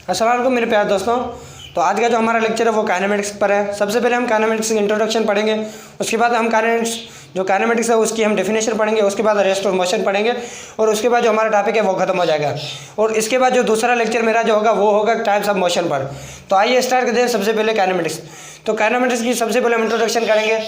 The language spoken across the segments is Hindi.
अस्सलाम वालेकुम मेरे प्यारे दोस्तों। तो आज का जो हमारा लेक्चर है वो काइनेमेटिक्स पर है। सबसे पहले हम काइनेमेटिक्स की इंट्रोडक्शन पढ़ेंगे, उसके बाद हम काइनेमेटिक्स है उसकी हम डेफिनेशन पढ़ेंगे, उसके बाद रेस्ट ऑफ मोशन पढ़ेंगे और उसके बाद जो हमारा टॉपिक है वो खत्म हो जाएगा। और इसके बाद जो दूसरा लेक्चर मेरा जो होगा वो होगा टाइप्स ऑफ मोशन पर। तो आइए स्टार्ट करते हैं सबसे पहले काइनेमेटिक्स। तो काइनेमेटिक्स की सबसे पहले हम इंट्रोडक्शन करेंगे।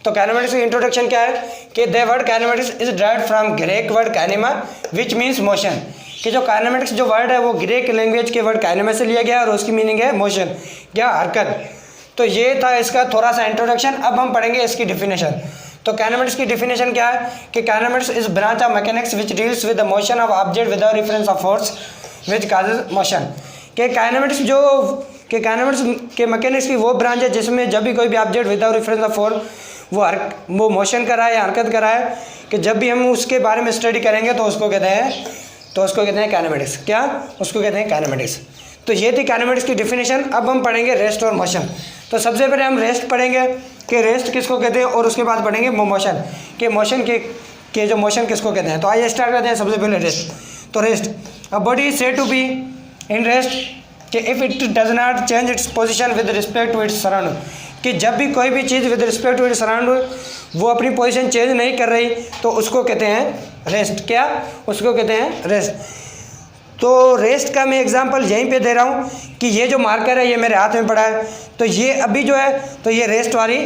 तो काइनेमेटिक्स की इंट्रोडक्शन क्या है कि the word kinematics is derived from Greek word kinema which means motion. कि जो काइनेमेटिक्स जो वर्ड है वो ग्रीक लैंग्वेज के वर्ड काइनेमा से लिया गया और उसकी मीनिंग है मोशन, क्या हरकत। तो ये था इसका थोड़ा सा इंट्रोडक्शन। अब हम पढ़ेंगे इसकी डिफिनेशन। तो काइनेमेटिक्स की डिफिनेशन क्या है कि kinematics is branch of mechanics which deals with the motion of object without reference of force which causes motion. कि काइनेमेटिक्स के मैकेनिक्स की वो ब्रांच है जिसमें जब भी कोई भी object without reference of force वो मोशन कराए या हरकत कराए, कि जब भी हम उसके बारे में स्टडी करेंगे तो उसको कहते हैं काइनेमेटिक्स। क्या उसको कहते हैं काइनेमेटिक्स। तो ये थी काइनेमेटिक्स की डिफिनेशन। अब हम पढ़ेंगे रेस्ट और मोशन। तो सबसे पहले हम रेस्ट पढ़ेंगे कि रेस्ट किसको कहते हैं और उसके बाद पढ़ेंगे मोशन के मोशन के जो मोशन किसको कहते हैं। तो आइए स्टार्ट करते हैं सबसे पहले रेस्ट। तो rest, a body is said to be in rest कि if it does not change its position with respect to its surround. कि जब भी कोई भी चीज़ with respect to its surround वो अपनी पोजीशन चेंज नहीं कर रही तो उसको कहते हैं रेस्ट। क्या उसको कहते हैं रेस्ट। तो रेस्ट का मैं एग्जांपल यहीं पे दे रहा हूँ कि ये जो मार्कर है ये मेरे हाथ में पड़ा है, तो ये अभी जो है तो ये रेस्ट वाली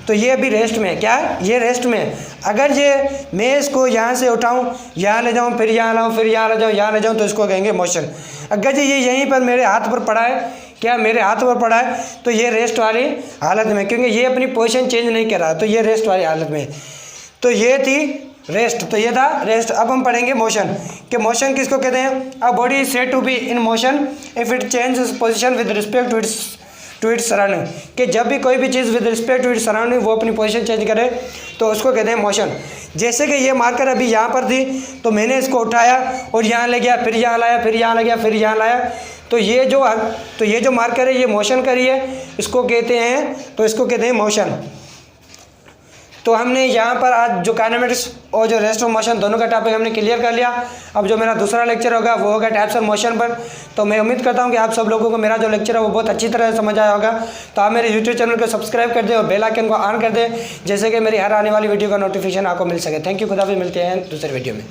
तो ये अभी रेस्ट में है। क्या ये रेस्ट में है। अगर ये मैं इसको यहाँ से उठाऊँ, यहाँ ले जाऊँ, फिर यहाँ लाऊँ, फिर यहाँ ले जाऊँ, यहाँ ले जाऊँ, तो इसको कहेंगे मोशन। अगर ये यहीं पर मेरे हाथ पर पड़ा है, क्या मेरे हाथ पर पड़ा है, तो ये रेस्ट वाली हालत में, क्योंकि ये अपनी पोजीशन चेंज नहीं कर रहा, तो ये रेस्ट वाली हालत में। तो ये थी रेस्ट, तो ये था रेस्ट। अब हम पढ़ेंगे मोशन कि मोशन किसको कहते हैं। A body is said to be in motion if it change position with respect to its surrounding. कि जब भी कोई भी चीज़ with respect to its surrounding वो अपनी पोजीशन चेंज करे तो उसको कहते हैं मोशन। जैसे कि ये मार्कर अभी यहाँ पर थी तो मैंने इसको उठाया और यहाँ ले गया, फिर यहाँ लाया, फिर यहाँ ले गया, फिर यहाँ लाया, तो ये जो मार्कर है ये मोशन करी है, इसको कहते हैं मोशन। तो हमने यहाँ पर आज जो काइनेमेटिक्स और जो रेस्ट ऑफ मोशन दोनों का टॉपिक हमने क्लियर कर लिया। अब जो मेरा दूसरा लेक्चर होगा वो होगा टाइप्स ऑफ मोशन पर। तो मैं उम्मीद करता हूँ कि आप सब लोगों को मेरा जो लेक्चर है वो बहुत अच्छी तरह से समझ आया होगा। तो आप मेरे यूट्यूब चैनल को सब्सक्राइब कर दें और बेल आइकन को ऑन कर दें, जैसे कि मेरी हर आने वाली वीडियो का नोटिफिकेशन आपको मिल सके। थैंक यू, खुदा हाफिज़, मिलते हैं दूसरे वीडियो में।